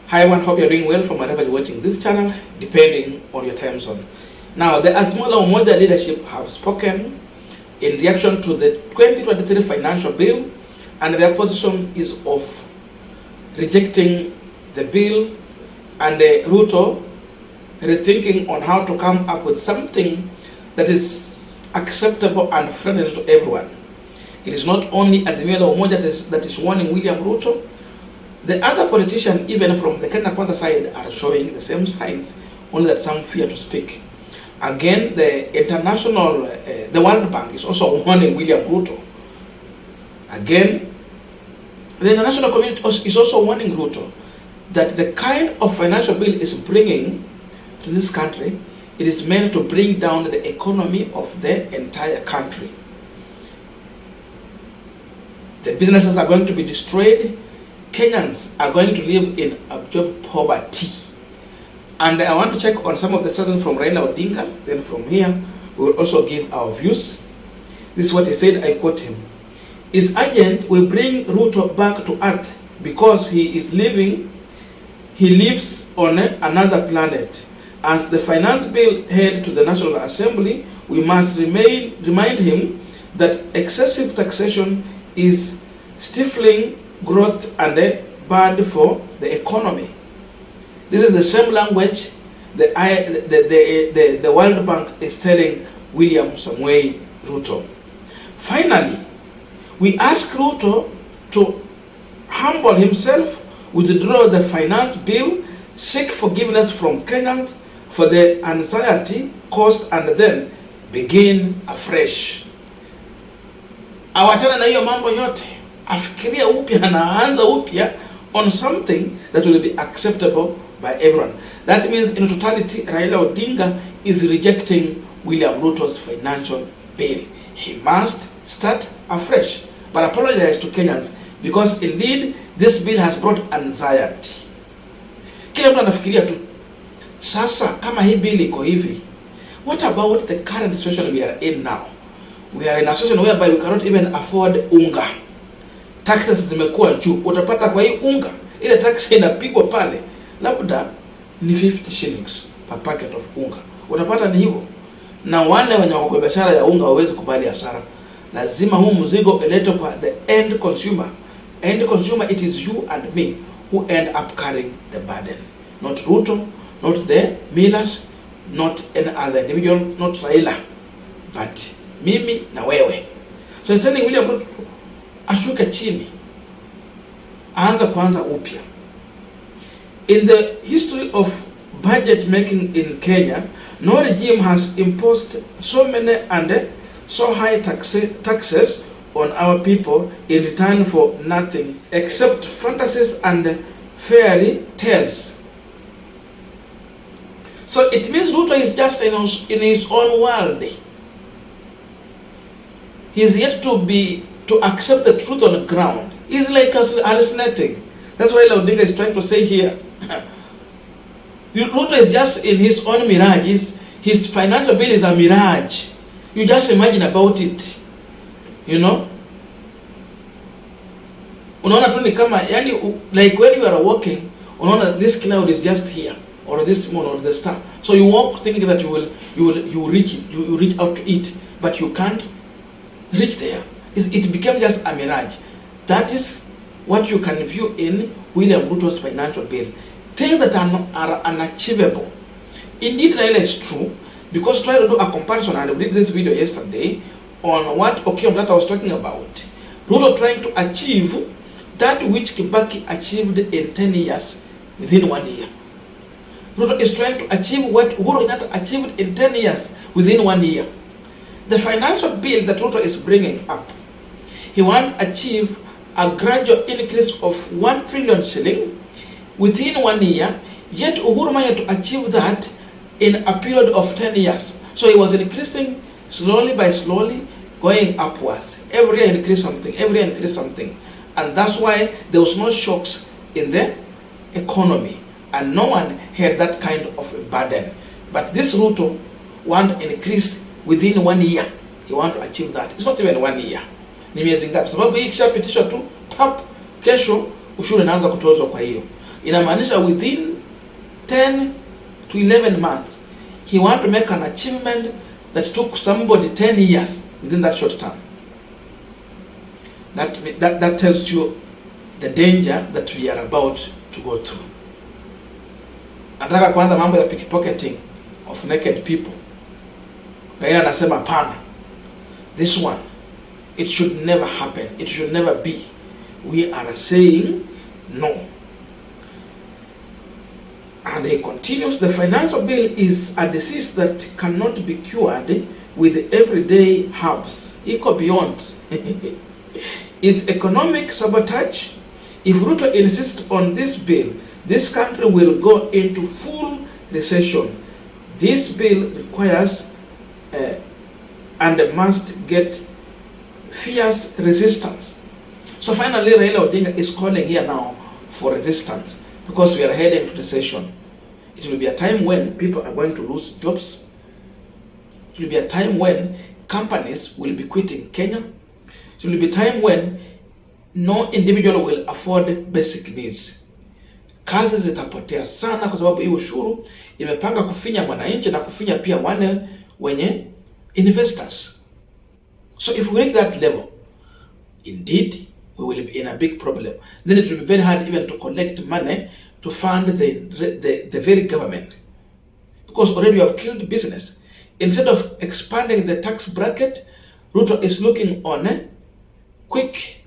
Hi everyone, hope you're doing well from wherever you're watching this channel, depending on your time zone. Now, the Azimio Umoja leadership have spoken in reaction to the 2023 financial bill, and their position is of rejecting the bill and Ruto rethinking on how to come up with something that is acceptable and friendly to everyone. It is not only Azimio Umoja that is warning William Ruto. The other politicians, even from the Kenya Kwanza side, are showing the same signs, only that some fear to speak. Again, the international, the World Bank is also warning William Ruto. Again, the international community is also warning Ruto that the kind of financial bill is bringing to this country, it is meant to bring down the economy of the entire country. The businesses are going to be destroyed. Kenyans are going to live in abject poverty. And I want to check on some of the statements from Raila Odinga. Then from here, we will also give our views. This is what he said, I quote him. It's urgent we bring Ruto back to earth because he lives on another planet. As the finance bill head to the National Assembly, we must remind him that excessive taxation is stifling growth and bad for the economy. This is the same language the World Bank is telling William Samoei Ruto. Finally, we ask Ruto to humble himself, withdraw the finance bill, seek forgiveness from Kenyans for the anxiety caused, and then begin afresh. Awachana na hiyo mambo yote. Afikiria upya na aanza upya on something that will be acceptable by everyone. That means in totality, Raila Odinga is rejecting William Ruto's financial bill. He must start afresh, but apologize to Kenyans because indeed this bill has brought anxiety. Kila mtu anafikiria tu, sasa kama hii bill iko hivi, what about the current situation we are in now? We are in a situation whereby we cannot even afford unga. Taxes zimekuwa juu. Utapata kwa hii unga, ile tax inapigwa pale, labda ni 50 shillings per packet of unga. Utapata ni hivyo. Na wale wenye wako kwa biashara ya unga hawezi kubali hasara. Lazima huu mzigo uletwe kwa the end consumer. End consumer, it is you and me who end up carrying the burden. Not Ruto, not the millers, not any other individual, not Raila, but mimi na wewe. So it's telling William Ruto ashuke chini, aanza kwanza upya. In the history of budget making in Kenya, no regime has imposed so many and so high taxes on our people in return for nothing except fantasies and fairy tales. So it means Ruto is just in his own world. He is yet to accept the truth on the ground. He's like hallucinating. That's why Raila Odinga is trying to say here. Ruto is just in his own mirage. His financial bill is a mirage. You just imagine about it. You know? Unaona tu ni kama, yani, like when you are walking, unaona this cloud is just here, or this moon, or the star. So you walk thinking that you reach it, you reach out to it, but you can't reach there. It became just a mirage. That is what you can view in William Ruto's financial bill. Things that are unachievable. Indeed, Raila is true, because try to do a comparison, and I did this video yesterday on what that I was talking about. Ruto trying to achieve that which Kibaki achieved in 10 years within 1 year. Ruto is trying to achieve what Uhuru Kenyatta achieved in 10 years within 1 year. The financial bill that Ruto is bringing up, he wants to achieve a gradual increase of 1 trillion shilling within 1 year, yet Uhuru managed to achieve that in a period of 10 years. So he was increasing slowly by slowly, going upwards. Every year increase something, every year increase something. And that's why there was no shocks in the economy. And no one had that kind of a burden. But this Ruto want to increase within 1 year. He want to achieve that. It's not even 1 year. Ni miezi ngapi? Sababu hii kishapitishwa tu, pap, kesho ushuru inaanza kutozwa kwa hiyo. Inamaanisha within 10 to 11 months he want to make an achievement that took somebody 10 years within that short term. That tells you the danger that we are about to go through. Nataka kwanza mambo ya pickpocketing of naked people. Raila anasema pana. This one, it should never happen. It should never be. We are saying no. And he continues, the financial bill is a disease that cannot be cured with everyday herbs. Iko beyond. It's economic sabotage. If Ruto insists on this bill, this country will go into full recession. This bill requires and must get fierce resistance. So finally, Raila Odinga is calling here now for resistance because we are heading to recession. It will be a time when people are going to lose jobs. It will be a time when companies will be quitting Kenya. It will be a time when no individual will afford basic needs. Kazi zitapotea sana kwa sababu hii ushuru imepanga kufinya mwananchi na kufinya pia wale wenye investors. So if we reach that level, indeed, we will be in a big problem. Then it will be very hard even to collect money to fund the very government. Because already you have killed business. Instead of expanding the tax bracket, Ruto is looking on quick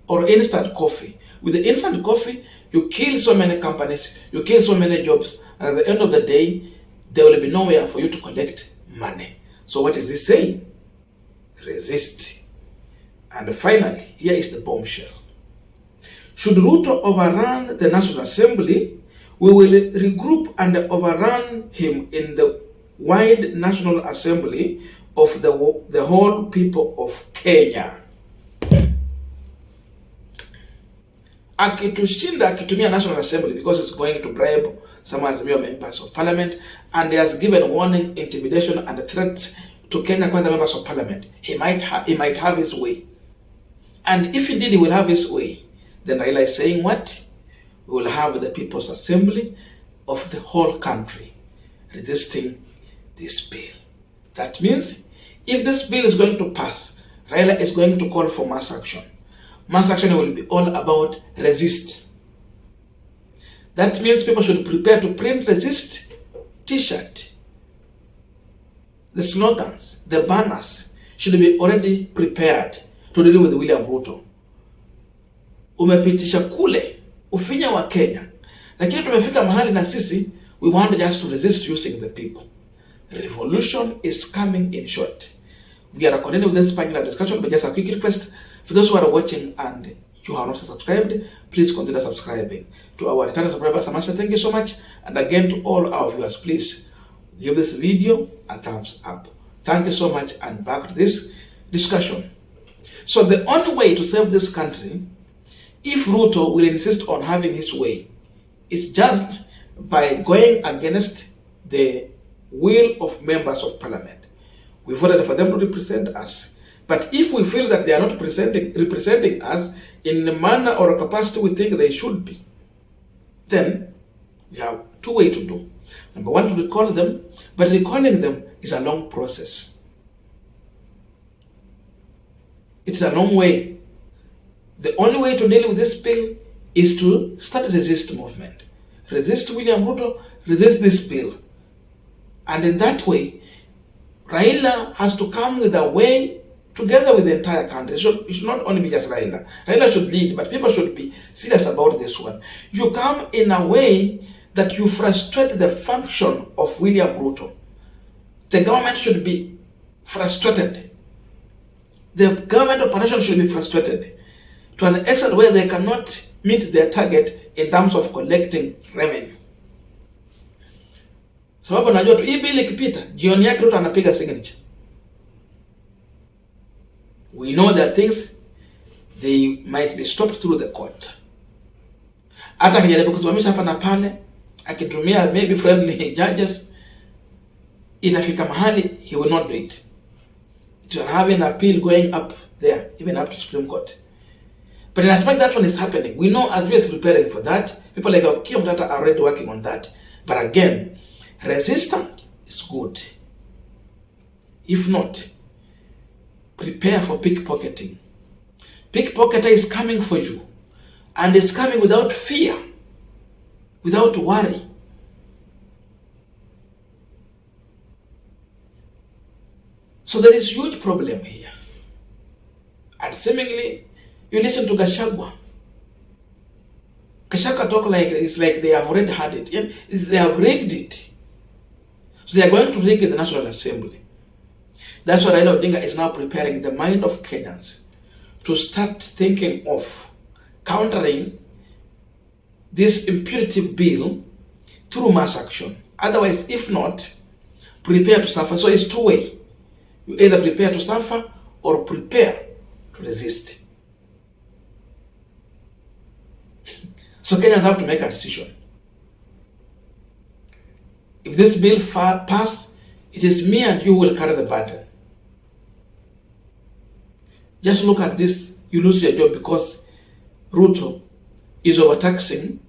or instant coffee. With the instant coffee, you kill so many companies, you kill so many jobs, and at the end of the day, there will be nowhere for you to collect money. So what is he saying? Resist. And finally, here is the bombshell. Should Ruto overrun the National Assembly, we will regroup and overrun him in the wide National Assembly of the whole people of Kenya. Akitushinda akitumia National Assembly because it's going to bribe some Azimio members of parliament, and he has given warning, intimidation and threats to Kenya Kwanza members of parliament. He might have his way. And if indeed he will have his way, then Raila is saying what? We will have the People's Assembly of the whole country resisting this bill. That means if this bill is going to pass, Raila is going to call for mass action. Mass action will be all about resist. That means people should prepare to print resist t-shirt. The slogans, the banners should be already prepared to deal with William Ruto. Umepitisha kule ufinya wa Kenya, lakini tumefika mahali na sisi we want just to resist using the people. Revolution is coming in short. We are continuing with this panel discussion, but just a quick request for those who are watching and you have not subscribed, please consider subscribing. To our returning subscribers, I must say thank you so much. And again to all our viewers, please give this video a thumbs up. Thank you so much, and back to this discussion. So the only way to save this country, if Ruto will insist on having his way, is just by going against the will of members of parliament. We voted for them to represent us. But if we feel that they are not representing us in the manner or capacity we think they should be, then we have two ways to do. Number one, to recall them, but recalling them is a long process. It's a long way. The only way to deal with this bill is to start a resist movement. Resist William Ruto, resist this bill. And in that way, Raila has to come with a way together with the entire country. It should not only be just Raila. Raila should lead, but people should be serious about this one. You come in a way that you frustrate the function of William Ruto. The government should be frustrated. The government operation should be frustrated to an extent where they cannot meet their target in terms of collecting revenue. Sababu najua tu hii bill ikipita, jioni yake Ruto anapiga signature. We know that things, they might be stopped through the court. Hata akijaribu kusimamisha hapa na pale, akitumia maybe friendly judges, itafika mahali, he will not do it. It will have an appeal going up there, even up to Supreme Court. But in aspect that one is happening, we know as we are preparing for that, people like Okiya Mtata are already working on that. But again, resistance is good. If not, prepare for pickpocketing. Pickpocketer is coming for you, and it's coming without fear, without worry. So there is huge problem here. And seemingly, you listen to Gachagua. Gachagua talk like it's like they have already had it. Yeah? They have rigged it. So they are going to rig the National Assembly. That's why Raila Odinga is now preparing the mind of Kenyans to start thinking of countering this imperative bill through mass action. Otherwise, if not, prepare to suffer. So it's two-way. You either prepare to suffer or prepare to resist. So Kenyans have to make a decision. If this bill passes, it is me and you who will carry the burden. Just look at this, you lose your job because Ruto is overtaxing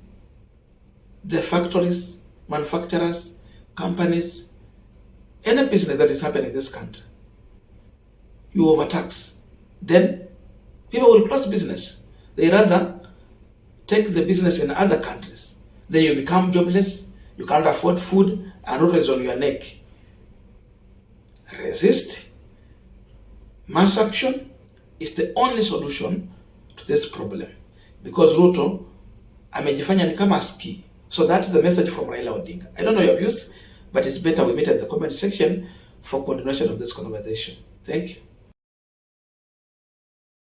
the factories, manufacturers, companies, any business that is happening in this country. You overtax. Then people will close business. They rather take the business in other countries. Then you become jobless, you can't afford food, and Ruto is on your neck. Resist. Mass action is the only solution to this problem. Because Ruto amejifanya ni kama ski. So that's the message from Raila Odinga. I don't know your views, but it's better we meet at the comment section for continuation of this conversation. Thank you.